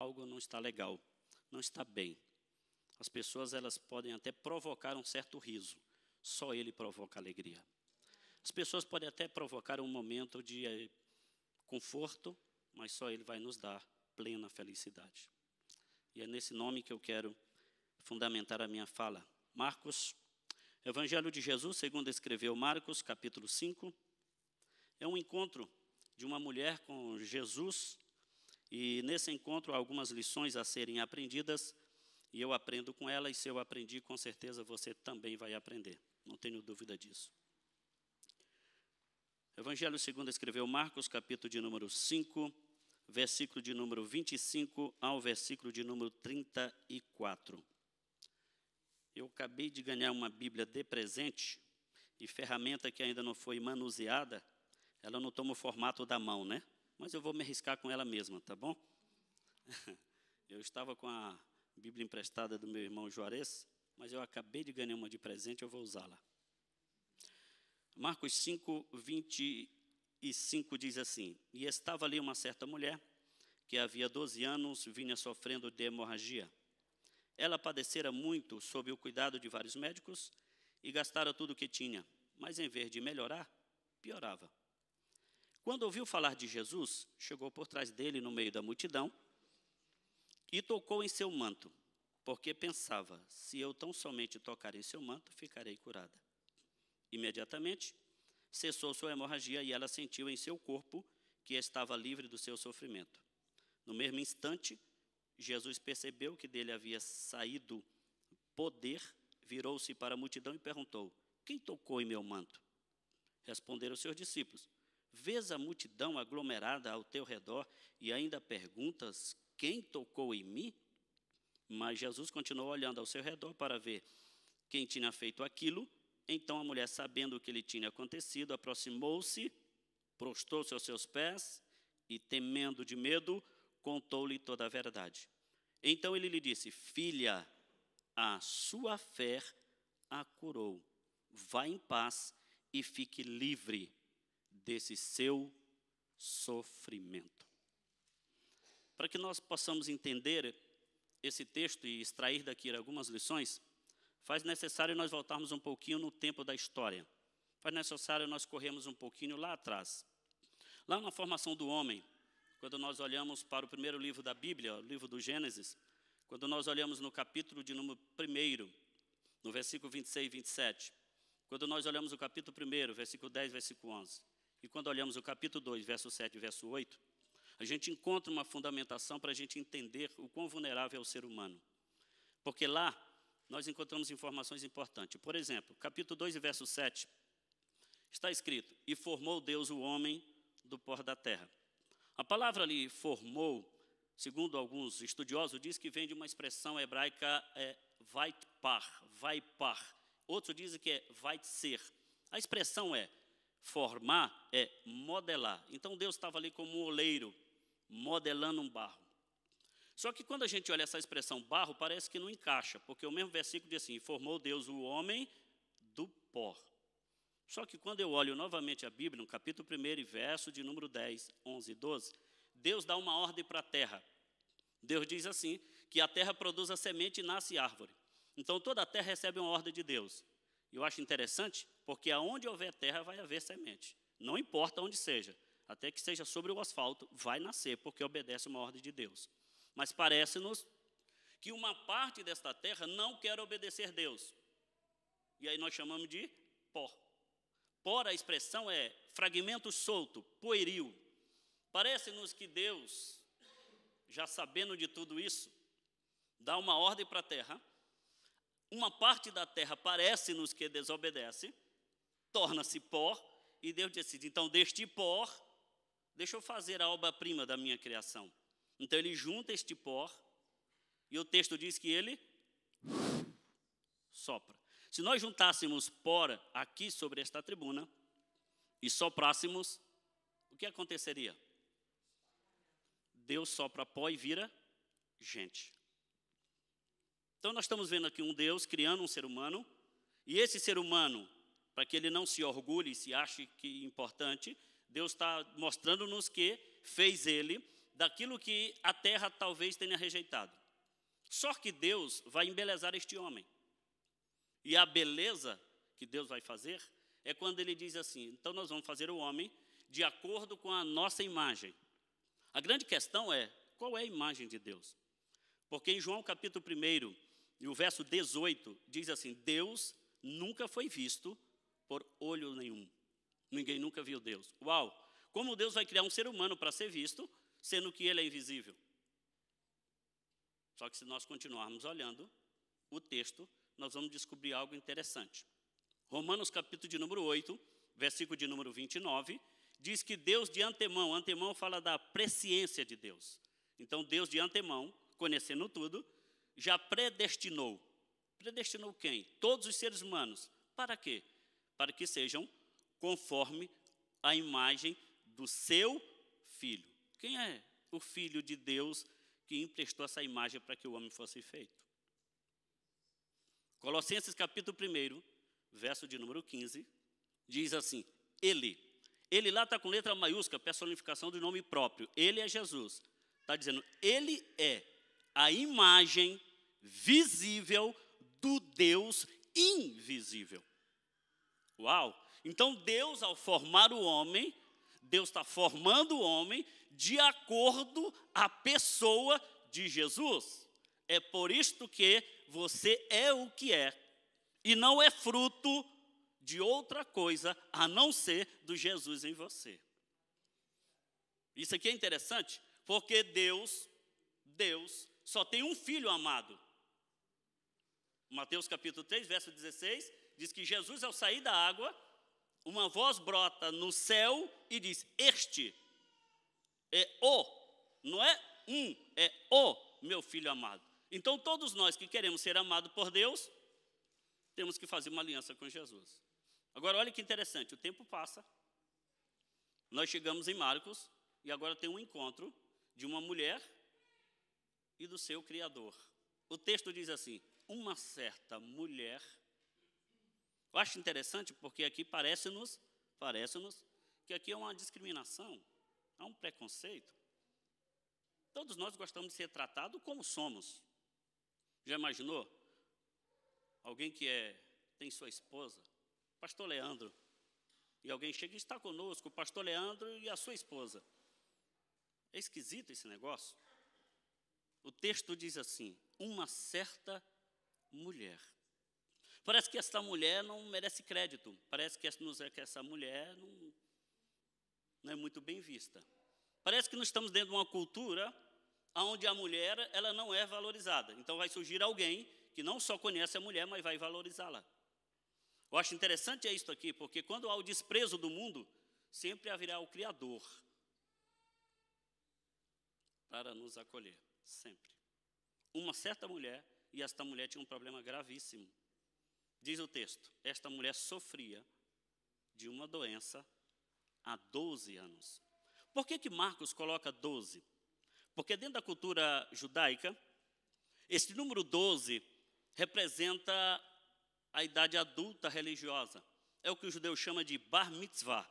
algo não está legal, não está bem. As pessoas, elas podem até provocar um certo riso, só Ele provoca alegria. As pessoas podem até provocar um momento de conforto, mas só Ele vai nos dar plena felicidade. E é nesse nome que eu quero fundamentar a minha fala. Marcos, Evangelho de Jesus, segundo escreveu Marcos, capítulo 5, é um encontro de uma mulher com Jesus, e nesse encontro há algumas lições a serem aprendidas, e eu aprendo com ela, e se eu aprendi, com certeza você também vai aprender, não tenho dúvida disso. Evangelho segundo escreveu Marcos, capítulo de número 5, versículo de número 25 ao versículo de número 34. Eu acabei de ganhar uma Bíblia de presente, e ferramenta que ainda não foi manuseada, ela não toma o formato da mão, né? Mas eu vou me arriscar com ela mesma, tá bom? Eu estava com a Bíblia emprestada do meu irmão Juarez, mas eu acabei de ganhar uma de presente, eu vou usá-la. Marcos 5, 25 diz assim: E estava ali uma certa mulher, que havia 12 anos vinha sofrendo de hemorragia. Ela padecera muito sob o cuidado de vários médicos e gastara tudo o que tinha, mas em vez de melhorar, piorava. Quando ouviu falar de Jesus, chegou por trás dele no meio da multidão e tocou em seu manto, porque pensava, se eu tão somente tocar em seu manto, ficarei curada. Imediatamente, cessou sua hemorragia e ela sentiu em seu corpo que estava livre do seu sofrimento. No mesmo instante, Jesus percebeu que dele havia saído poder, virou-se para a multidão e perguntou, quem tocou em meu manto? Responderam os seus discípulos, vês a multidão aglomerada ao teu redor e ainda perguntas, quem tocou em mim? Mas Jesus continuou olhando ao seu redor para ver quem tinha feito aquilo. Então a mulher, sabendo o que lhe tinha acontecido, aproximou-se, prostou-se aos seus pés e, temendo de medo, contou-lhe toda a verdade. Então ele lhe disse, filha, a sua fé a curou. Vá em paz e fique livre desse seu sofrimento. Para que nós possamos entender esse texto e extrair daqui algumas lições, faz necessário nós voltarmos um pouquinho no tempo da história. Faz necessário nós corrermos um pouquinho lá atrás. Lá na formação do homem, quando nós olhamos para o primeiro livro da Bíblia, o livro do Gênesis, quando nós olhamos no capítulo de número 1, no versículo 26 e 27, quando nós olhamos o capítulo 1, versículo 10, versículo 11, e quando olhamos o capítulo 2, verso 7 e verso 8, a gente encontra uma fundamentação para a gente entender o quão vulnerável é o ser humano. Porque lá nós encontramos informações importantes. Por exemplo, capítulo 2 e verso 7, está escrito, e formou Deus o homem do pó da terra. A palavra ali, formou, segundo alguns estudiosos, diz que vem de uma expressão hebraica, vaipar. Outros dizem que é vai ser. A expressão é formar, é modelar. Então Deus estava ali como um oleiro, modelando um barro. Só que quando a gente olha essa expressão barro, parece que não encaixa, porque o mesmo versículo diz assim, formou Deus o homem do pó. Só que quando eu olho novamente a Bíblia, no capítulo 1 e verso de número 10, 11 e 12, Deus dá uma ordem para a terra. Deus diz assim, que a terra produz a semente e nasce árvore. Então toda a terra recebe uma ordem de Deus. Eu acho interessante, porque aonde houver terra vai haver semente. Não importa onde seja, até que seja sobre o asfalto, vai nascer, porque obedece uma ordem de Deus. Mas parece-nos que uma parte desta terra não quer obedecer Deus. E aí nós chamamos de pó. Pó, a expressão é fragmento solto, pueril. Parece-nos que Deus, já sabendo de tudo isso, dá uma ordem para a terra. Uma parte da terra parece-nos que desobedece, torna-se pó, e Deus decide, então deste pó, deixa eu fazer a obra-prima da minha criação. Então ele junta este pó, e o texto diz que ele sopra. Se nós juntássemos pó aqui sobre esta tribuna, e soprássemos, o que aconteceria? Deus sopra pó e vira gente. Então nós estamos vendo aqui um Deus criando um ser humano, e esse ser humano, para que ele não se orgulhe e se ache que é importante, Deus está mostrando-nos que fez ele, daquilo que a terra talvez tenha rejeitado. Só que Deus vai embelezar este homem. E a beleza que Deus vai fazer é quando ele diz assim: então nós vamos fazer o homem de acordo com a nossa imagem. A grande questão é, qual é a imagem de Deus? Porque em João capítulo 1, e o verso 18, diz assim: Deus nunca foi visto por olho nenhum. Ninguém nunca viu Deus. Uau! Como Deus vai criar um ser humano para ser visto, sendo que ele é invisível? Só que se nós continuarmos olhando o texto, nós vamos descobrir algo interessante. Romanos capítulo de número 8, versículo de número 29, diz que Deus de antemão fala da presciência de Deus. Então Deus de antemão, conhecendo tudo, já predestinou. Predestinou quem? Todos os seres humanos. Para quê? Para que sejam conforme a imagem do seu Filho. Quem é o Filho de Deus que emprestou essa imagem para que o homem fosse feito? Colossenses capítulo 1, verso de número 15, diz assim: Ele lá está com letra maiúscula, personificação do nome próprio. Ele é Jesus. Está dizendo, ele é a imagem visível do Deus invisível. Uau! Então Deus, ao formar o homem, Deus está formando o homem de acordo à pessoa de Jesus. É por isto que você é o que é, e não é fruto de outra coisa, a não ser do Jesus em você. Isso aqui é interessante, porque Deus só tem um Filho amado. Mateus capítulo 3, verso 16, diz que Jesus, ao sair da água, uma voz brota no céu e diz: este é não é é o meu Filho amado. Então todos nós que queremos ser amados por Deus, temos que fazer uma aliança com Jesus. Agora olha que interessante, o tempo passa, nós chegamos em Marcos, e agora tem um encontro de uma mulher e do seu Criador. O texto diz assim: uma certa mulher. Eu acho interessante porque aqui parece-nos que aqui é uma discriminação, há um preconceito. Todos nós gostamos de ser tratados como somos. Já imaginou? Alguém que tem sua esposa, pastor Leandro, e alguém chega e está conosco, o pastor Leandro e a sua esposa. É esquisito esse negócio. O texto diz assim: uma certa mulher. Parece que essa mulher não merece crédito. Parece que essa mulher não é muito bem vista. Parece que nós estamos dentro de uma cultura onde a mulher ela não é valorizada. Então vai surgir alguém que não só conhece a mulher, mas vai valorizá-la. Eu acho interessante isso aqui, porque quando há o desprezo do mundo, sempre haverá o Criador para nos acolher, sempre. Uma certa mulher, e esta mulher tinha um problema gravíssimo. Diz o texto, esta mulher sofria de uma doença há 12 anos. Por que Marcos coloca 12? Porque dentro da cultura judaica, esse número 12 representa a idade adulta religiosa. É o que o judeu chama de bar mitzvah,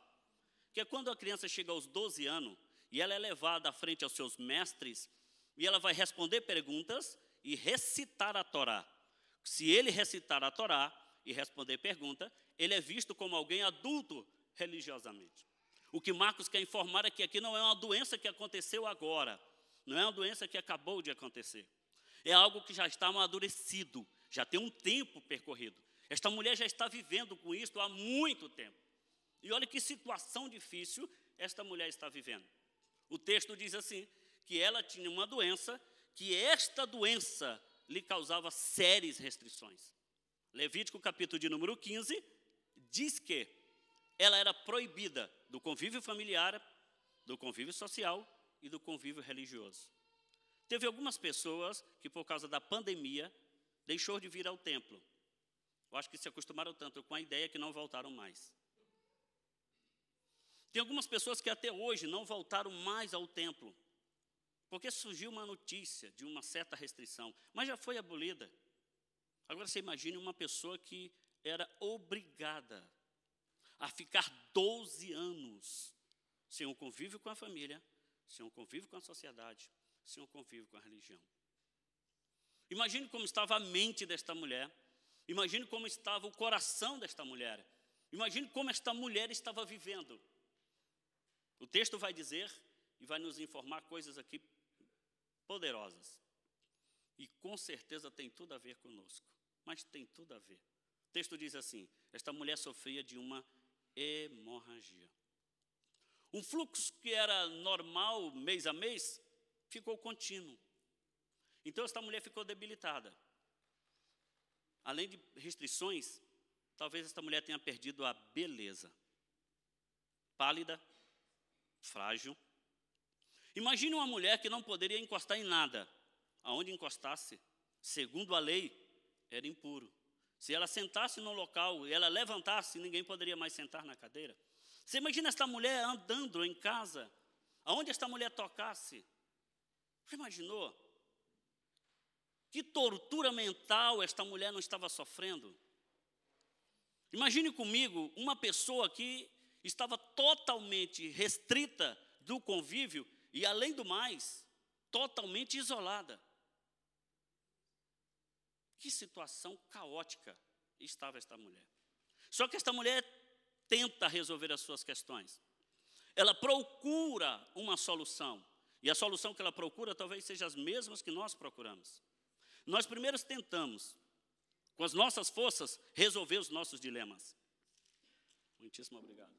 que é quando a criança chega aos 12 anos e ela é levada à frente aos seus mestres e ela vai responder perguntas e recitar a Torá. Se ele recitar a Torá e responder pergunta, ele é visto como alguém adulto religiosamente. O que Marcos quer informar é que aqui não é uma doença que aconteceu agora, não é uma doença que acabou de acontecer. É algo que já está amadurecido, já tem um tempo percorrido. Esta mulher já está vivendo com isso há muito tempo. E olha que situação difícil esta mulher está vivendo. O texto diz assim, que ela tinha uma doença, que esta doença lhe causava sérias restrições. Levítico capítulo de número 15, diz que ela era proibida do convívio familiar, do convívio social e do convívio religioso. Teve algumas pessoas que, por causa da pandemia, deixou de vir ao templo. Eu acho que se acostumaram tanto com a ideia que não voltaram mais. Tem algumas pessoas que até hoje não voltaram mais ao templo, porque surgiu uma notícia de uma certa restrição, mas já foi abolida. Agora você imagine uma pessoa que era obrigada a ficar 12 anos sem um convívio com a família, sem um convívio com a sociedade, sem um convívio com a religião. Imagine como estava a mente desta mulher. Imagine como estava o coração desta mulher. Imagine como esta mulher estava vivendo. O texto vai dizer e vai nos informar coisas aqui poderosas. E com certeza tem tudo a ver conosco. Mas tem tudo a ver. O texto diz assim: esta mulher sofria de uma hemorragia. Um fluxo que era normal mês a mês, ficou contínuo. Então esta mulher ficou debilitada. Além de restrições, talvez esta mulher tenha perdido a beleza. Pálida, frágil. Imagine uma mulher que não poderia encostar em nada. Aonde encostasse, segundo a lei, era impuro. Se ela sentasse no local e ela levantasse, ninguém poderia mais sentar na cadeira. Você imagina esta mulher andando em casa, aonde esta mulher tocasse. Você imaginou? Que tortura mental esta mulher não estava sofrendo? Imagine comigo uma pessoa que estava totalmente restrita do convívio e, além do mais, totalmente isolada. Que situação caótica estava esta mulher. Só que esta mulher tenta resolver as suas questões. Ela procura uma solução. E a solução que ela procura talvez seja as mesmas que nós procuramos. Nós primeiro tentamos, com as nossas forças, resolver os nossos dilemas. Muitíssimo obrigado.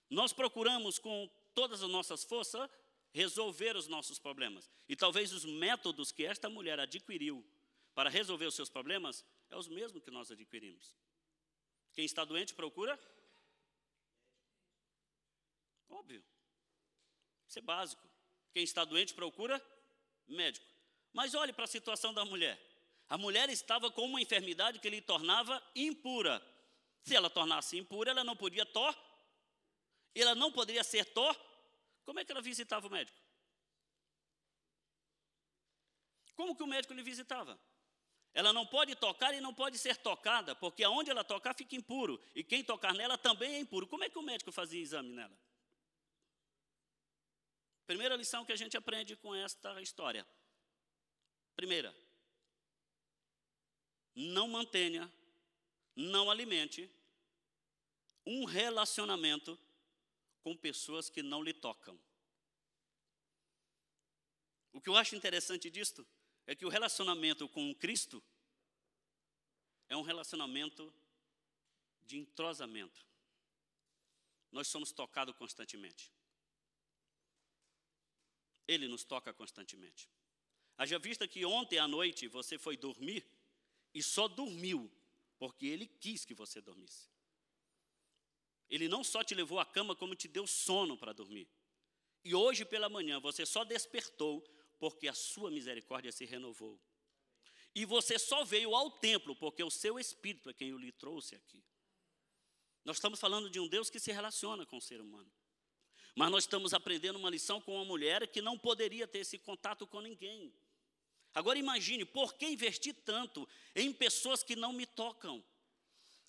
Nós procuramos, com todas as nossas forças, resolver os nossos problemas. E talvez os métodos que esta mulher adquiriu para resolver os seus problemas é os mesmos que nós adquirimos. Quem está doente procura? Óbvio. Isso é básico. Quem está doente procura? Médico. Mas olhe para a situação da mulher. A mulher estava com uma enfermidade que lhe tornava impura. Se ela tornasse impura, ela não podia ela não poderia ser Como é que ela visitava o médico? Como que o médico lhe visitava? Ela não pode tocar e não pode ser tocada, porque aonde ela tocar fica impuro. E quem tocar nela também é impuro. Como é que o médico fazia exame nela? Primeira lição que a gente aprende com esta história. Primeira, não mantenha, não alimente um relacionamento com pessoas que não lhe tocam. O que eu acho interessante disto é que o relacionamento com Cristo é um relacionamento de entrosamento. Nós somos tocados constantemente. Ele nos toca constantemente. Haja vista que ontem à noite você foi dormir e só dormiu porque Ele quis que você dormisse. Ele não só te levou à cama, como te deu sono para dormir. E hoje pela manhã você só despertou porque a sua misericórdia se renovou. E você só veio ao templo porque o seu Espírito é quem o lhe trouxe aqui. Nós estamos falando de um Deus que se relaciona com o ser humano. Mas nós estamos aprendendo uma lição com uma mulher que não poderia ter esse contato com ninguém. Agora imagine, por que investir tanto em pessoas que não me tocam?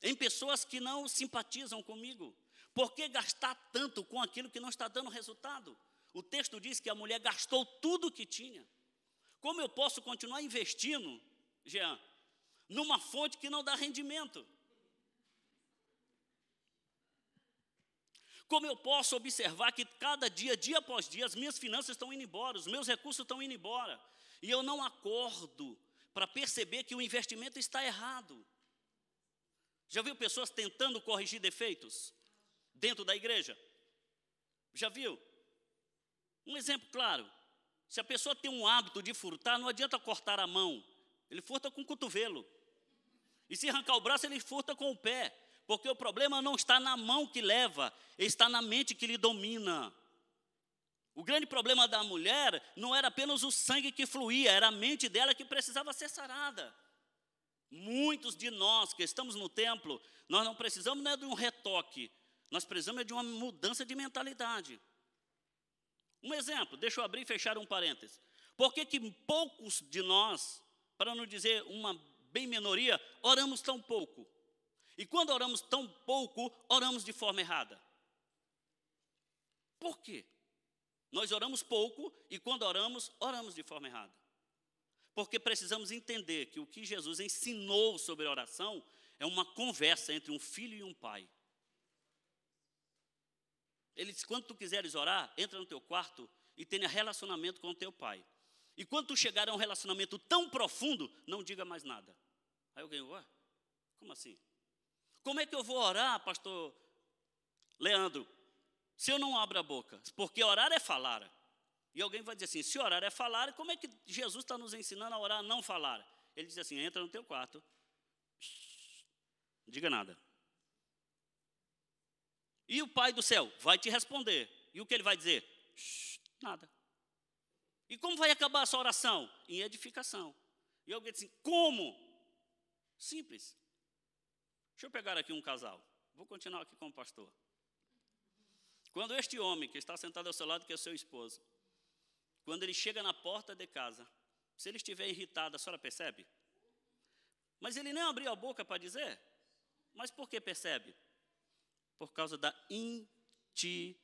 Em pessoas que não simpatizam comigo? Por que gastar tanto com aquilo que não está dando resultado? O texto diz que a mulher gastou tudo o que tinha. Como eu posso continuar investindo, Jean, numa fonte que não dá rendimento? Como eu posso observar que cada dia, dia após dia, as minhas finanças estão indo embora, os meus recursos estão indo embora, e eu não acordo para perceber que o investimento está errado? Já viu pessoas tentando corrigir defeitos dentro da igreja? Já viu? Um exemplo claro, se a pessoa tem um hábito de furtar, não adianta cortar a mão, ele furta com o cotovelo. E se arrancar o braço, ele furta com o pé, porque o problema não está na mão que leva, está na mente que lhe domina. O grande problema da mulher não era apenas o sangue que fluía, era a mente dela que precisava ser sarada. Muitos de nós que estamos no templo, nós não precisamos de um retoque, nós precisamos de uma mudança de mentalidade. Um exemplo, deixa eu abrir e fechar um parênteses. Por que poucos de nós, para não dizer uma bem minoria, oramos tão pouco? E quando oramos tão pouco, oramos de forma errada. Por quê? Nós oramos pouco e quando oramos, oramos de forma errada. Porque precisamos entender que o que Jesus ensinou sobre oração é uma conversa entre um filho e um pai. Ele disse, quando tu quiseres orar, entra no teu quarto e tenha relacionamento com o teu pai. E quando tu chegar a um relacionamento tão profundo, não diga mais nada. Aí alguém, ué, como assim? Como é que eu vou orar, pastor Leandro, se eu não abro a boca? Porque orar é falar. E alguém vai dizer assim, se orar é falar, como é que Jesus está nos ensinando a orar, a não falar? Ele diz assim, entra no teu quarto, não diga nada. E o Pai do céu vai te responder. E o que ele vai dizer? Nada. E como vai acabar a sua oração? Em edificação. E alguém diz assim, como? Simples. Deixa eu pegar aqui um casal. Vou continuar aqui com o pastor. Quando este homem que está sentado ao seu lado, que é seu esposo, quando ele chega na porta de casa, se ele estiver irritado, a senhora percebe? Mas ele nem abriu a boca para dizer. Mas por que percebe? Por causa da intimidade.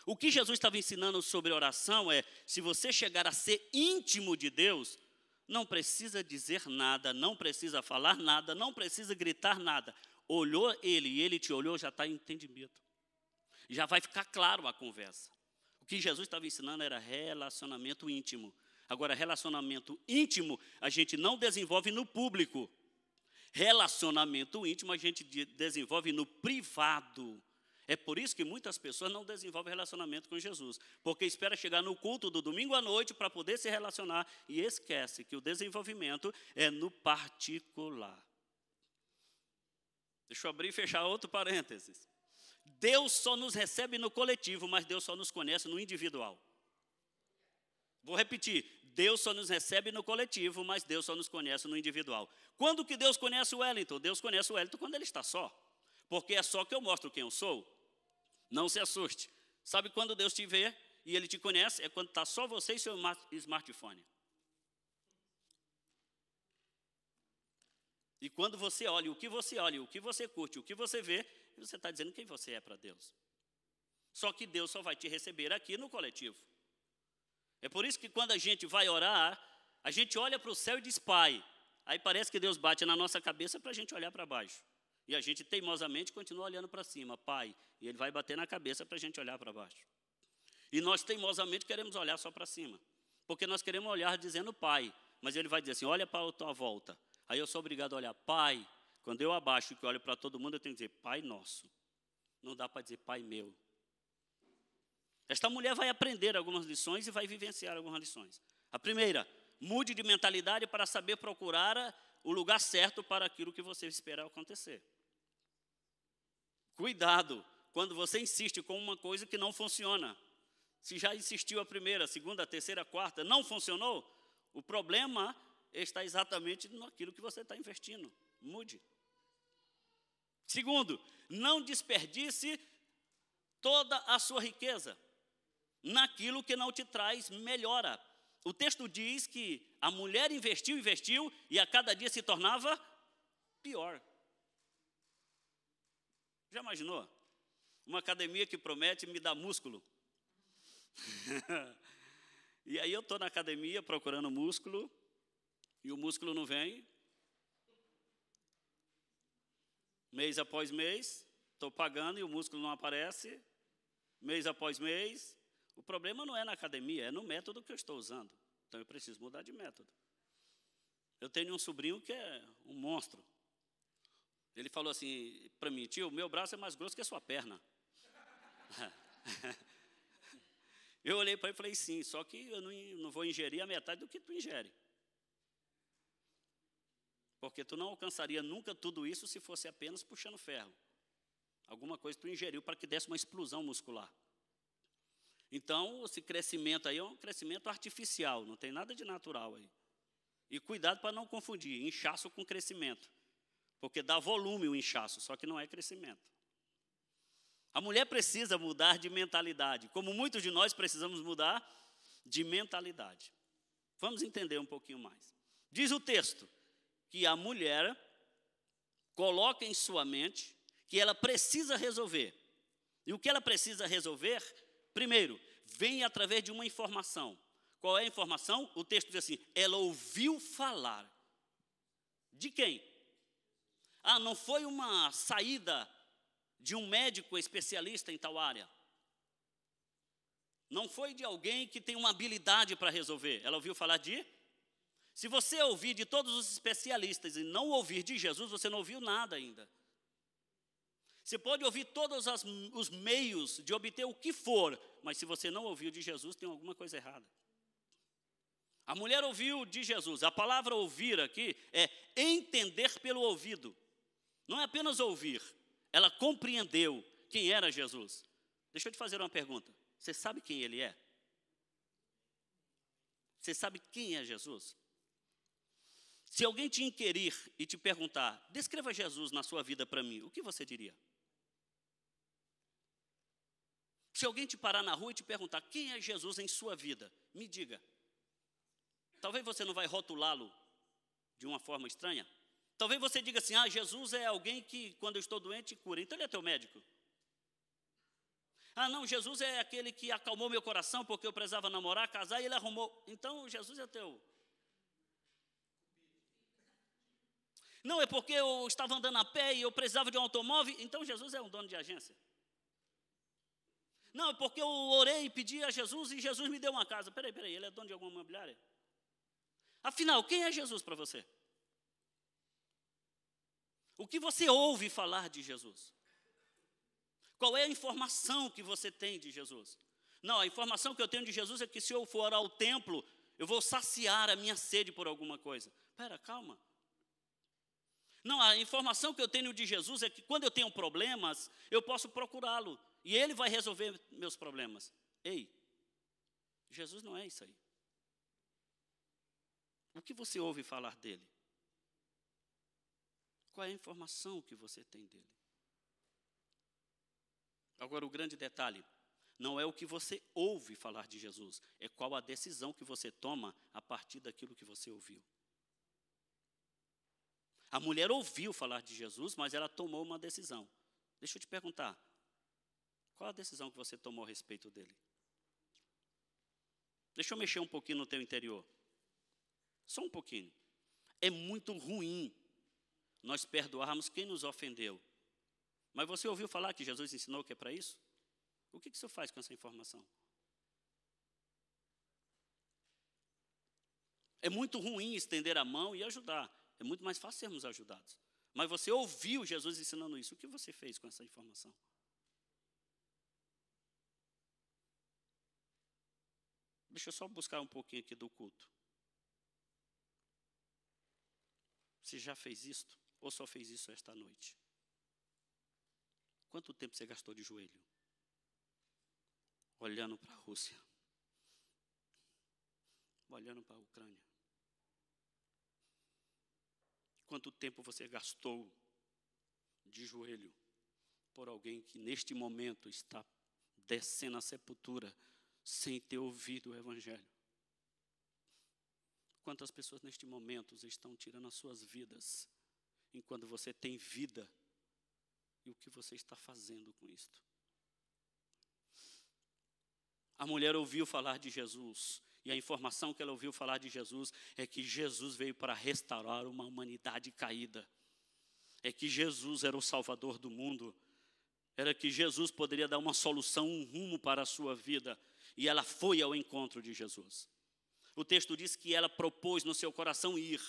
O que Jesus estava ensinando sobre oração é, se você chegar a ser íntimo de Deus, não precisa dizer nada, não precisa falar nada, não precisa gritar nada. Olhou ele e ele te olhou, já está em entendimento. Já vai ficar claro a conversa. O que Jesus estava ensinando era relacionamento íntimo. Agora, relacionamento íntimo a gente não desenvolve no público. Relacionamento íntimo a gente desenvolve no privado. É por isso que muitas pessoas não desenvolvem relacionamento com Jesus. Porque espera chegar no culto do domingo à noite para poder se relacionar e esquece que o desenvolvimento é no particular. Deixa eu abrir e fechar outro parênteses. Deus só nos recebe no coletivo, mas Deus só nos conhece no individual. Vou repetir. Deus só nos recebe no coletivo, mas Deus só nos conhece no individual. Quando que Deus conhece o Wellington? Deus conhece o Wellington quando ele está só. Porque é só que eu mostro quem eu sou. Não se assuste. Sabe quando Deus te vê e Ele te conhece? É quando está só você e seu smartphone. E quando você olha, o que você curte, o que você vê, você está dizendo quem você é para Deus. Só que Deus só vai te receber aqui no coletivo. É por isso que quando a gente vai orar, a gente olha para o céu e diz Pai. Aí parece que Deus bate na nossa cabeça para a gente olhar para baixo. E a gente teimosamente continua olhando para cima, Pai. E Ele vai bater na cabeça para a gente olhar para baixo. E nós teimosamente queremos olhar só para cima. Porque nós queremos olhar dizendo Pai. Mas Ele vai dizer assim, olha para a tua volta. Aí eu sou obrigado a olhar Pai. Quando eu abaixo e que olho para todo mundo, eu tenho que dizer Pai nosso. Não dá para dizer Pai meu. Esta mulher vai aprender algumas lições e vai vivenciar algumas lições. A primeira, mude de mentalidade para saber procurar o lugar certo para aquilo que você espera acontecer. Cuidado quando você insiste com uma coisa que não funciona. Se já insistiu a primeira, a segunda, a terceira, a quarta, não funcionou, o problema está exatamente naquilo que você está investindo. Mude. Segundo, não desperdice toda a sua riqueza naquilo que não te traz melhora. O texto diz que a mulher investiu e a cada dia se tornava pior. Já imaginou? Uma academia que promete me dar músculo. E aí eu estou na academia procurando músculo e o músculo não vem. Mês após mês, estou pagando e o músculo não aparece. Mês após mês. O problema não é na academia, é no método que eu estou usando. Então eu preciso mudar de método. Eu tenho um sobrinho que é um monstro. Ele falou assim para mim, tio, meu braço é mais grosso que a sua perna. Eu olhei para ele e falei, sim, só que eu não vou ingerir a metade do que tu ingere. Porque tu não alcançaria nunca tudo isso se fosse apenas puxando ferro. Alguma coisa tu ingeriu para que desse uma explosão muscular. Então, esse crescimento aí é um crescimento artificial, não tem nada de natural aí. E cuidado para não confundir inchaço com crescimento. Porque dá volume o inchaço, só que não é crescimento. A mulher precisa mudar de mentalidade, como muitos de nós precisamos mudar de mentalidade. Vamos entender um pouquinho mais. Diz o texto que a mulher coloca em sua mente que ela precisa resolver. E o que ela precisa resolver Primeiro, vem através de uma informação. Qual é a informação? O texto diz assim, ela ouviu falar. De quem? Não foi uma saída de um médico especialista em tal área. Não foi de alguém que tem uma habilidade para resolver. Ela ouviu falar de... Se você ouvir de todos os especialistas e não ouvir de Jesus, você não ouviu nada ainda. Você pode ouvir todos os meios de obter o que for, mas se você não ouviu de Jesus, tem alguma coisa errada. A mulher ouviu de Jesus. A palavra ouvir aqui é entender pelo ouvido. Não é apenas ouvir. Ela compreendeu quem era Jesus. Deixa eu te fazer uma pergunta. Você sabe quem ele é? Você sabe quem é Jesus? Se alguém te inquirir e te perguntar, descreva Jesus na sua vida para mim, o que você diria? Se alguém te parar na rua e te perguntar, quem é Jesus em sua vida? Me diga. Talvez você não vai rotulá-lo de uma forma estranha. Talvez você diga assim, Jesus é alguém que quando eu estou doente cura. Então ele é teu médico. Não, Jesus é aquele que acalmou meu coração porque eu precisava namorar, casar e ele arrumou. Então Jesus é teu. Não, é porque eu estava andando a pé e eu precisava de um automóvel. Então Jesus é um dono de agência. Não, é porque eu orei e pedi a Jesus e Jesus me deu uma casa. Peraí, ele é dono de alguma imobiliária? Afinal, quem é Jesus para você? O que você ouve falar de Jesus? Qual é a informação que você tem de Jesus? Não, a informação que eu tenho de Jesus é que se eu for ao templo, eu vou saciar a minha sede por alguma coisa. Calma. Não, a informação que eu tenho de Jesus é que quando eu tenho problemas, eu posso procurá-lo. E ele vai resolver meus problemas. Ei, Jesus não é isso aí. O que você ouve falar dele? Qual é a informação que você tem dele? Agora, o grande detalhe, não é o que você ouve falar de Jesus, é qual a decisão que você toma a partir daquilo que você ouviu. A mulher ouviu falar de Jesus, mas ela tomou uma decisão. Deixa eu te perguntar, qual a decisão que você tomou a respeito dele? Deixa eu mexer um pouquinho no teu interior. Só um pouquinho. É muito ruim nós perdoarmos quem nos ofendeu. Mas você ouviu falar que Jesus ensinou que é para isso? O que você faz com essa informação? É muito ruim estender a mão e ajudar. É muito mais fácil sermos ajudados. Mas você ouviu Jesus ensinando isso. O que você fez com essa informação? Deixa eu só buscar um pouquinho aqui do culto. Você já fez isto? Ou só fez isso esta noite? Quanto tempo você gastou de joelho? Olhando para a Rússia. Olhando para a Ucrânia. Quanto tempo você gastou de joelho por alguém que neste momento está descendo à sepultura sem ter ouvido o Evangelho? Quantas pessoas neste momento estão tirando as suas vidas, enquanto você tem vida, e o que você está fazendo com isto? A mulher ouviu falar de Jesus, e a informação que ela ouviu falar de Jesus é que Jesus veio para restaurar uma humanidade caída. É que Jesus era o Salvador do mundo. Era que Jesus poderia dar uma solução, um rumo para a sua vida. E ela foi ao encontro de Jesus. O texto diz que ela propôs no seu coração ir.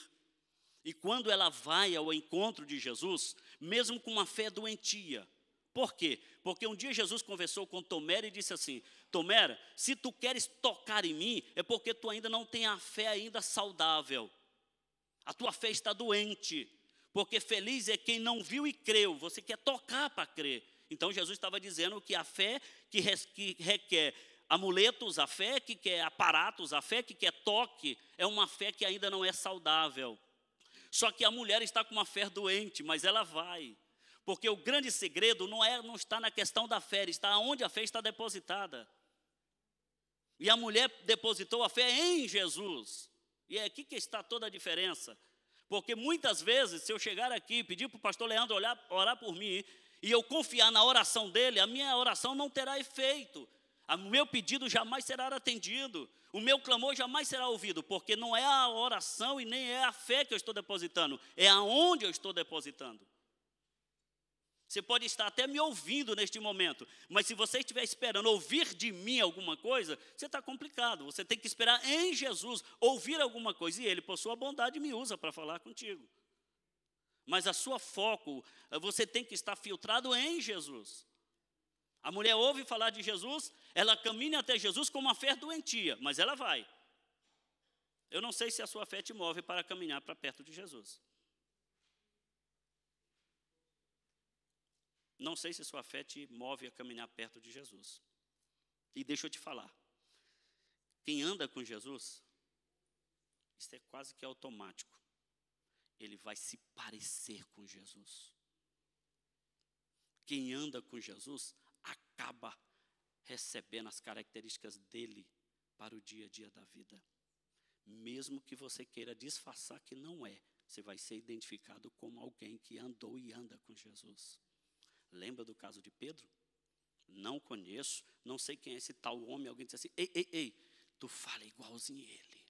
E quando ela vai ao encontro de Jesus, mesmo com uma fé doentia. Por quê? Porque um dia Jesus conversou com Tomé e disse assim, Tomé, se tu queres tocar em mim, é porque tu ainda não tem a fé ainda saudável. A tua fé está doente. Porque feliz é quem não viu e creu. Você quer tocar para crer. Então Jesus estava dizendo que a fé que requer amuletos, a fé que quer aparatos, a fé que quer toque, é uma fé que ainda não é saudável. Só que a mulher está com uma fé doente, mas ela vai. Porque o grande segredo não está na questão da fé, está onde a fé está depositada. E a mulher depositou a fé em Jesus. E é aqui que está toda a diferença. Porque muitas vezes, se eu chegar aqui e pedir para o pastor Leandro orar por mim, e eu confiar na oração dele, a minha oração não terá efeito. O meu pedido jamais será atendido. O meu clamor jamais será ouvido, porque não é a oração e nem é a fé que eu estou depositando, é aonde eu estou depositando. Você pode estar até me ouvindo neste momento, mas se você estiver esperando ouvir de mim alguma coisa, você está complicado. Você tem que esperar em Jesus ouvir alguma coisa, e Ele, por sua bondade, me usa para falar contigo. Mas a sua foco, você tem que estar filtrado em Jesus. A mulher ouve falar de Jesus, ela caminha até Jesus com uma fé doentia, mas ela vai. Eu não sei se a sua fé te move para caminhar para perto de Jesus. Não sei se a sua fé te move a caminhar perto de Jesus. E deixa eu te falar. Quem anda com Jesus, isso é quase que automático. Ele vai se parecer com Jesus. Quem anda com Jesus acaba recebendo as características dele para o dia a dia da vida. Mesmo que você queira disfarçar que não é, você vai ser identificado como alguém que andou e anda com Jesus. Lembra do caso de Pedro? Não conheço, não sei quem é esse tal homem. Alguém disse assim, ei, tu fala igualzinho ele.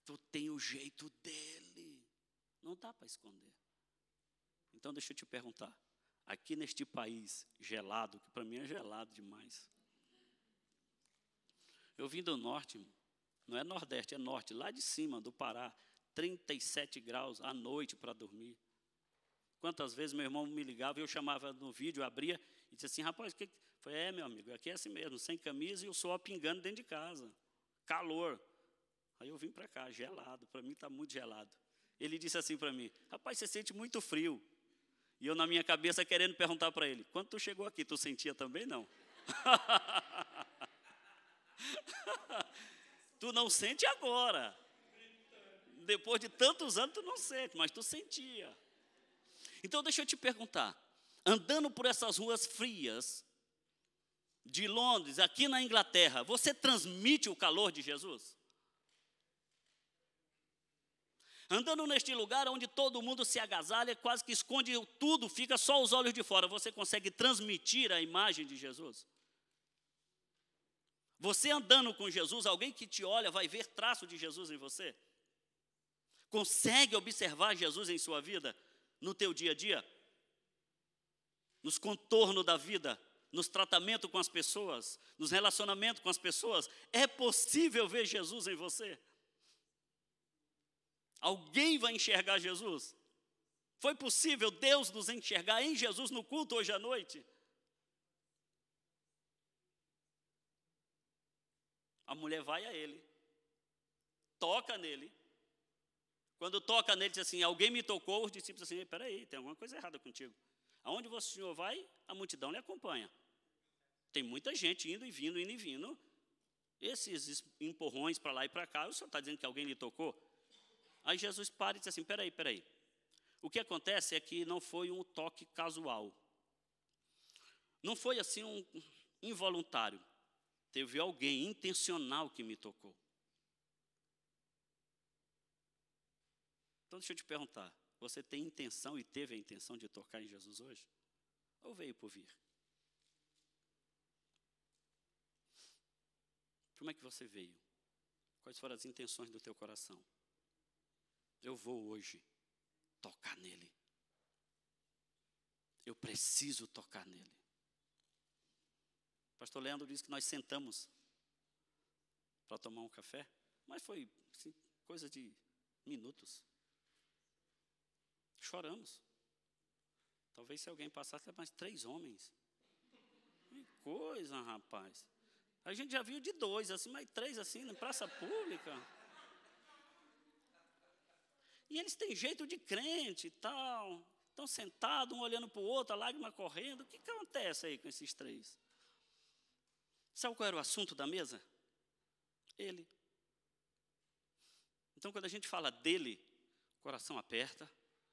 Tu tem o jeito dele. Não dá para esconder. Então deixa eu te perguntar. Aqui neste país gelado, que para mim é gelado demais. Eu vim do norte, não é nordeste, é norte, lá de cima do Pará, 37 graus à noite para dormir. Quantas vezes meu irmão me ligava e eu chamava no vídeo, abria e dizia assim, rapaz, que... Falei, meu amigo, aqui é assim mesmo, sem camisa e o sol pingando dentro de casa, calor. Aí eu vim para cá, gelado, para mim está muito gelado. Ele disse assim para mim, rapaz, você sente muito frio. E eu na minha cabeça querendo perguntar para ele, quando tu chegou aqui, tu sentia também não? Tu não sente agora. Depois de tantos anos tu não sente, mas tu sentia. Então deixa eu te perguntar, andando por essas ruas frias de Londres, aqui na Inglaterra, você transmite o calor de Jesus? Andando neste lugar onde todo mundo se agasalha, quase que esconde tudo, fica só os olhos de fora, você consegue transmitir a imagem de Jesus? Você andando com Jesus, alguém que te olha vai ver traço de Jesus em você? Consegue observar Jesus em sua vida, no teu dia a dia? Nos contornos da vida, nos tratamentos com as pessoas, nos relacionamentos com as pessoas? É possível ver Jesus em você? Alguém vai enxergar Jesus? Foi possível Deus nos enxergar em Jesus no culto hoje à noite? A mulher vai a ele, toca nele. Quando toca nele, diz assim, alguém me tocou, os discípulos dizem assim, espera aí, tem alguma coisa errada contigo. Aonde o senhor vai, a multidão lhe acompanha. Tem muita gente indo e vindo, indo e vindo. Esses empurrões para lá e para cá, o senhor está dizendo que alguém lhe tocou? Aí Jesus para e diz assim, espera aí. O que acontece é que não foi um toque casual. Não foi assim um involuntário. Teve alguém intencional que me tocou. Então deixa eu te perguntar, você tem intenção e teve a intenção de tocar em Jesus hoje? Ou veio por vir? Como é que você veio? Quais foram as intenções do teu coração? Eu vou hoje tocar nele. Eu preciso tocar nele. O pastor Leandro disse que nós sentamos para tomar um café, mas foi assim, coisa de minutos. Choramos. Talvez se alguém passasse, mais 3 homens. Que coisa, rapaz. A gente já viu de 2, assim, mas 3 assim, na praça pública. E eles têm jeito de crente e tal. Estão sentados, um olhando para o outro, a lágrima correndo. O que acontece aí com esses 3? Sabe qual era o assunto da mesa? Ele. Então, quando a gente fala dele, o coração aperta.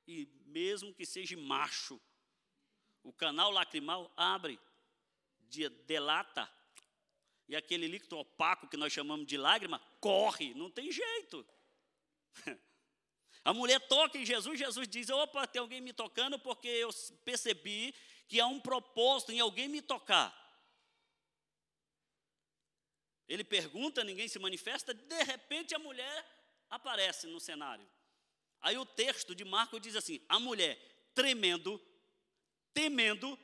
E mesmo que seja macho, o canal lacrimal abre, delata, e aquele líquido opaco que nós chamamos de lágrima, corre, não tem jeito. A mulher toca em Jesus, Jesus diz, opa, tem alguém me tocando, porque eu percebi que há um propósito em alguém me tocar. Ele pergunta, ninguém se manifesta, de repente a mulher aparece no cenário. Aí o texto de Marcos diz assim: a mulher, tremendo, temendo,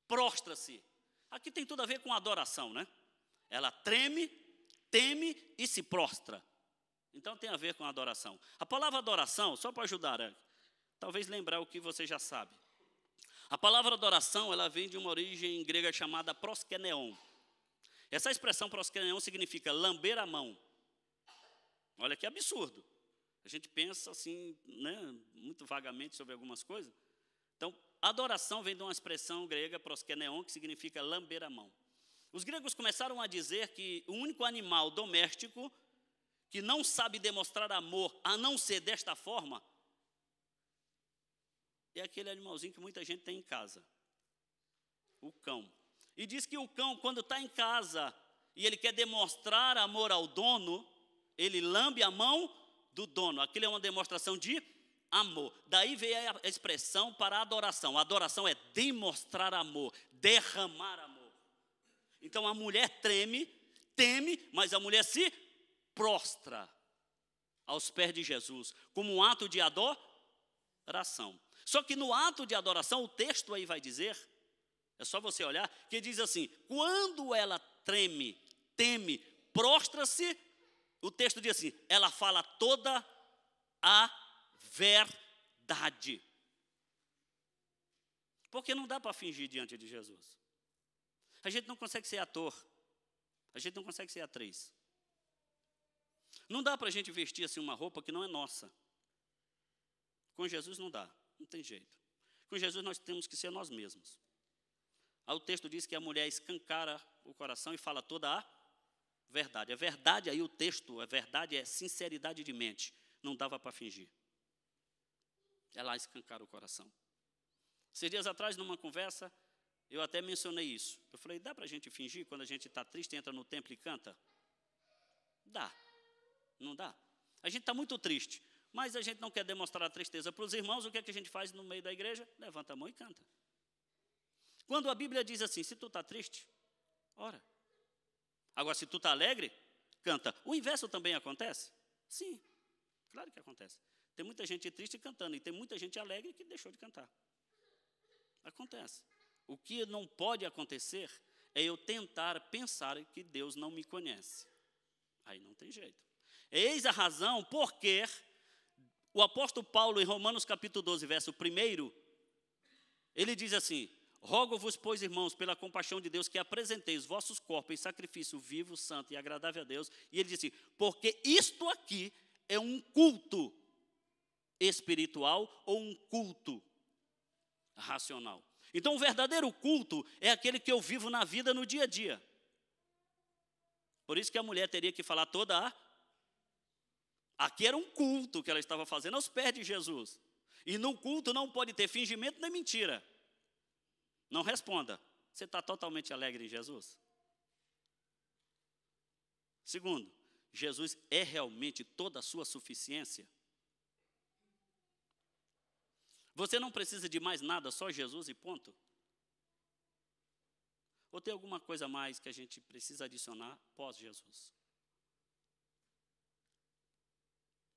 prostra-se. Aqui tem tudo a ver com adoração, né? Ela treme, teme e se prostra. Então tem a ver com adoração. A palavra adoração, só para ajudar, talvez lembrar o que você já sabe. A palavra adoração, ela vem de uma origem grega chamada proskeneon. Essa expressão proskeneon significa lamber a mão. Olha que absurdo. A gente pensa assim, né, muito vagamente sobre algumas coisas. Então, adoração vem de uma expressão grega, proskeneon, que significa lamber a mão. Os gregos começaram a dizer que o único animal doméstico que não sabe demonstrar amor, a não ser desta forma, é aquele animalzinho que muita gente tem em casa, o cão. E diz que o cão, quando está em casa e ele quer demonstrar amor ao dono, ele lambe a mão do dono. Aquilo é uma demonstração de amor. Daí veio a expressão para a adoração. A adoração é demonstrar amor, derramar amor. Então a mulher treme, teme, mas a mulher se prostra aos pés de Jesus, como um ato de adoração. Só que no ato de adoração, o texto aí vai dizer, é só você olhar, que diz assim: quando ela treme, teme, prostra-se, o texto diz assim, ela fala toda a verdade. Porque não dá para fingir diante de Jesus. A gente não consegue ser ator, a gente não consegue ser atriz. Não dá para a gente vestir assim uma roupa que não é nossa. Com Jesus não dá, não tem jeito. Com Jesus nós temos que ser nós mesmos. Aí o texto diz que a mulher escancara o coração e fala toda a verdade. A verdade, aí o texto, a verdade é sinceridade de mente. Não dava para fingir. Ela escancara o coração. 6 dias atrás, numa conversa, eu até mencionei isso. Eu falei, dá para a gente fingir quando a gente está triste, entra no templo e canta? Dá. Não dá. A gente está muito triste, mas a gente não quer demonstrar a tristeza para os irmãos. O que é que a gente faz no meio da igreja? Levanta a mão e canta. Quando a Bíblia diz assim, se tu está triste, ora. Agora, se tu está alegre, canta. O inverso também acontece? Sim, claro que acontece. Tem muita gente triste cantando e tem muita gente alegre que deixou de cantar. Acontece. O que não pode acontecer é eu tentar pensar que Deus não me conhece. Aí não tem jeito. Eis a razão porque o apóstolo Paulo, em Romanos capítulo 12, verso 1, ele diz assim: rogo-vos, pois, irmãos, pela compaixão de Deus, que apresenteis os vossos corpos em sacrifício vivo, santo e agradável a Deus. E ele diz assim, porque isto aqui é um culto espiritual ou um culto racional. Então, o verdadeiro culto é aquele que eu vivo na vida, no dia a dia. Por isso que a mulher teria que falar toda a... Aqui era um culto que ela estava fazendo aos pés de Jesus. E no culto não pode ter fingimento nem mentira. Não responda. Você está totalmente alegre em Jesus? Segundo, Jesus é realmente toda a sua suficiência? Você não precisa de mais nada, só Jesus e ponto? Ou tem alguma coisa a mais que a gente precisa adicionar pós-Jesus?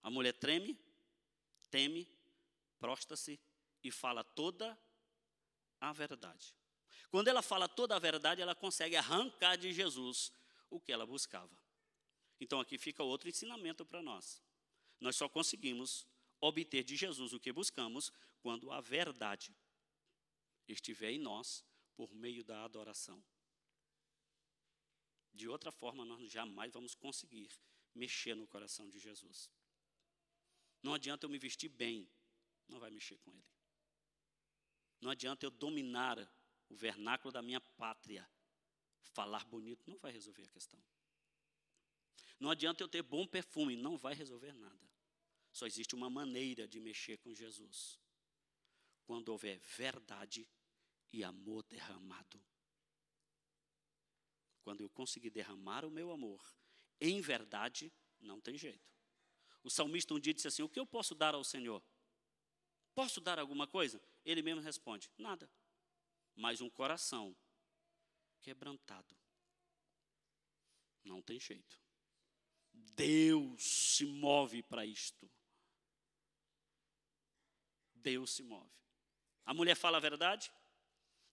A mulher treme, teme, prostra-se e fala toda a verdade. Quando ela fala toda a verdade, ela consegue arrancar de Jesus o que ela buscava. Então aqui fica outro ensinamento para nós. Nós só conseguimos obter de Jesus o que buscamos quando a verdade estiver em nós por meio da adoração. De outra forma, nós jamais vamos conseguir mexer no coração de Jesus. Não adianta eu me vestir bem, não vai mexer com ele. Não adianta eu dominar o vernáculo da minha pátria, falar bonito, não vai resolver a questão. Não adianta eu ter bom perfume, não vai resolver nada. Só existe uma maneira de mexer com Jesus. Quando houver verdade e amor derramado. Quando eu conseguir derramar o meu amor em verdade, não tem jeito. O salmista um dia disse assim, o que eu posso dar ao Senhor? Posso dar alguma coisa? Ele mesmo responde, nada. Mas um coração quebrantado Não tem jeito. Deus se move para isto. Deus se move. A mulher fala a verdade.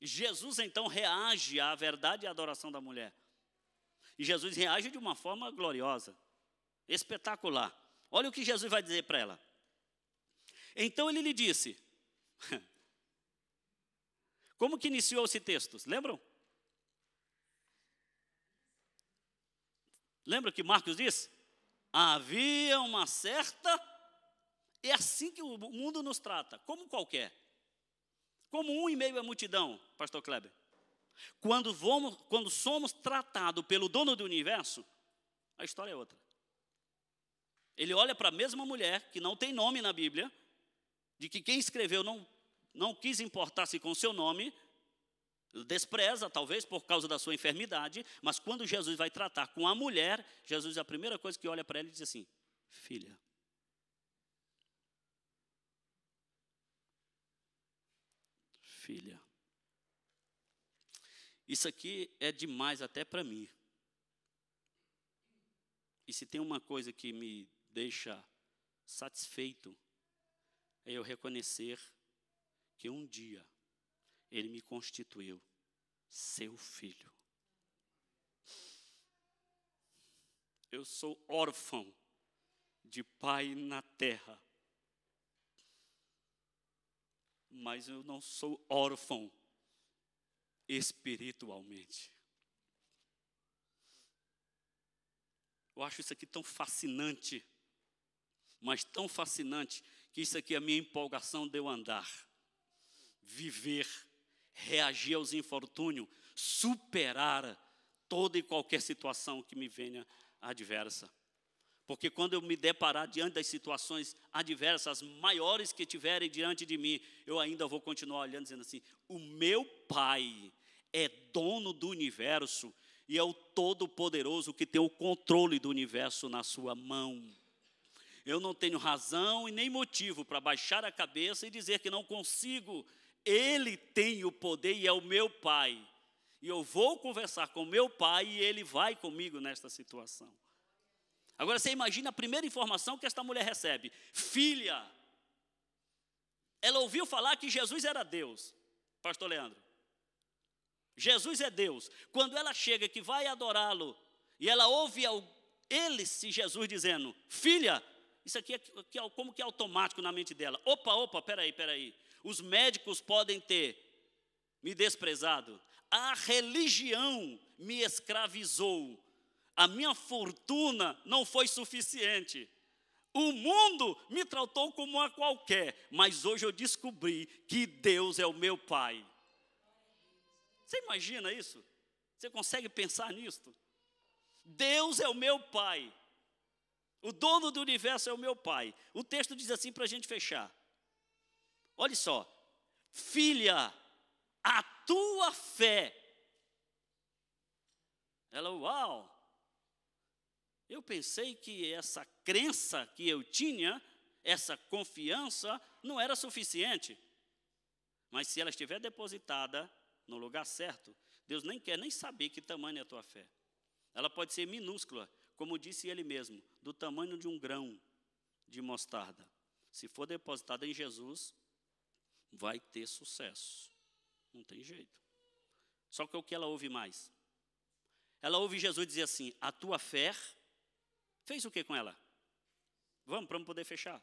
Jesus então reage à verdade e à adoração da mulher. E Jesus reage de uma forma gloriosa, espetacular. Olha o que Jesus vai dizer para ela. Então ele lhe disse, como que iniciou esse texto? Lembram? Lembra que Marcos disse? Havia uma certa... É assim que o mundo nos trata, como qualquer. Como um em meio à multidão, pastor Kleber. Quando somos tratados pelo dono do universo, a história é outra. Ele olha para a mesma mulher, que não tem nome na Bíblia, de que quem escreveu não quis importar-se com o seu nome, despreza, talvez, por causa da sua enfermidade, mas quando Jesus vai tratar com a mulher, Jesus, a primeira coisa que olha para ela e diz assim, filha. Filha. Isso aqui é demais até para mim. E se tem uma coisa que me deixa satisfeito, é eu reconhecer que um dia Ele me constituiu seu filho. Eu sou órfão de pai na terra, mas eu não sou órfão espiritualmente. Eu acho isso aqui tão fascinante, mas tão fascinante, que isso aqui é a minha empolgação de eu andar, viver, reagir aos infortúnios, superar toda e qualquer situação que me venha adversa. Porque quando eu me deparar diante das situações adversas, as maiores que tiverem diante de mim, eu ainda vou continuar olhando, dizendo assim, o meu Pai é dono do universo e é o Todo-Poderoso que tem o controle do universo na sua mão. Eu não tenho razão e nem motivo para baixar a cabeça e dizer que não consigo. Ele tem o poder e é o meu Pai. E eu vou conversar com o meu Pai e Ele vai comigo nesta situação. Agora você imagina a primeira informação que esta mulher recebe. Filha. Ela ouviu falar que Jesus era Deus. Pastor Leandro. Jesus é Deus. Quando ela chega que vai adorá-lo, e ela ouve se Jesus dizendo, filha, isso aqui é como que é automático na mente dela. Opa, peraí. Os médicos podem ter me desprezado. A religião me escravizou. A minha fortuna não foi suficiente. O mundo me tratou como a qualquer. Mas hoje eu descobri que Deus é o meu Pai. Você imagina isso? Você consegue pensar nisso? Deus é o meu Pai. O dono do universo é o meu Pai. O texto diz assim para a gente fechar. Olha só. Filha, a tua fé. Ela, uau. Eu pensei que essa crença que eu tinha, essa confiança, não era suficiente. Mas se ela estiver depositada no lugar certo, Deus nem quer nem saber que tamanho é a tua fé. Ela pode ser minúscula, como disse ele mesmo, do tamanho de um grão de mostarda. Se for depositada em Jesus, vai ter sucesso. Não tem jeito. Só que o que ela ouve mais? Ela ouve Jesus dizer assim, a tua fé fez o que com ela? Vamos, para poder fechar.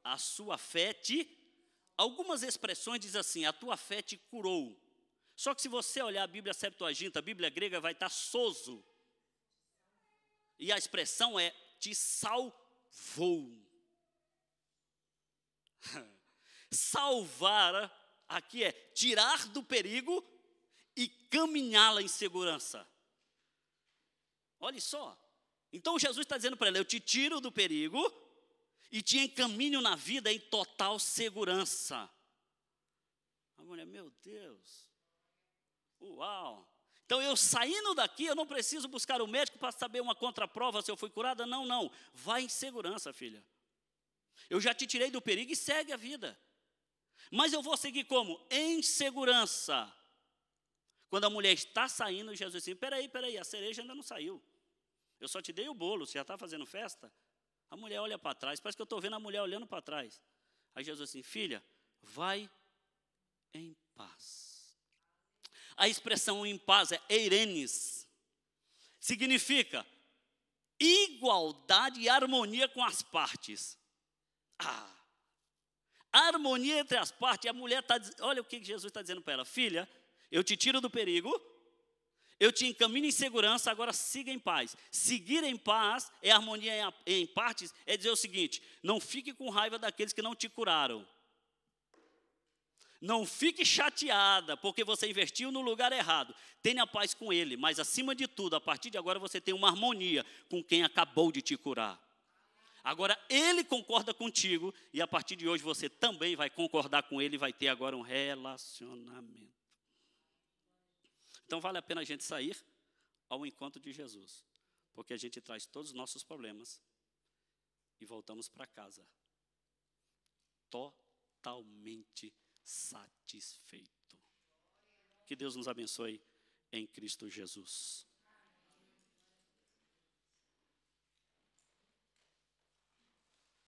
A sua fé algumas expressões dizem assim, a tua fé te curou. Só que se você olhar a Bíblia Septuaginta, a Bíblia grega vai estar sozo. E a expressão é te salvou. Salvar aqui é tirar do perigo e caminhá-la em segurança. Olha só. Então Jesus está dizendo para ela, eu te tiro do perigo e te encaminho na vida em total segurança. A mulher, meu Deus. Uau. Então eu saindo daqui, eu não preciso buscar o médico para saber uma contraprova se eu fui curada. Não. Vai em segurança, filha. Eu já te tirei do perigo e segue a vida. Mas eu vou seguir como? Em segurança. Quando a mulher está saindo, Jesus disse, peraí, a cereja ainda não saiu. Eu só te dei o bolo, você já está fazendo festa? A mulher olha para trás, parece que eu estou vendo a mulher olhando para trás. Aí Jesus disse, filha, vai em paz. A expressão em paz é eirenes. Significa igualdade e harmonia com as partes. A harmonia entre as partes, a mulher está dizendo, olha o que Jesus está dizendo para ela, filha, eu te tiro do perigo, eu te encaminho em segurança, agora siga em paz. Seguir em paz é harmonia em partes, é dizer o seguinte, não fique com raiva daqueles que não te curaram. Não fique chateada, porque você investiu no lugar errado. Tenha paz com ele, mas acima de tudo, a partir de agora você tem uma harmonia com quem acabou de te curar. Agora ele concorda contigo e a partir de hoje você também vai concordar com ele e vai ter agora um relacionamento. Então vale a pena a gente sair ao encontro de Jesus, porque a gente traz todos os nossos problemas e voltamos para casa totalmente satisfeito. Que Deus nos abençoe em Cristo Jesus.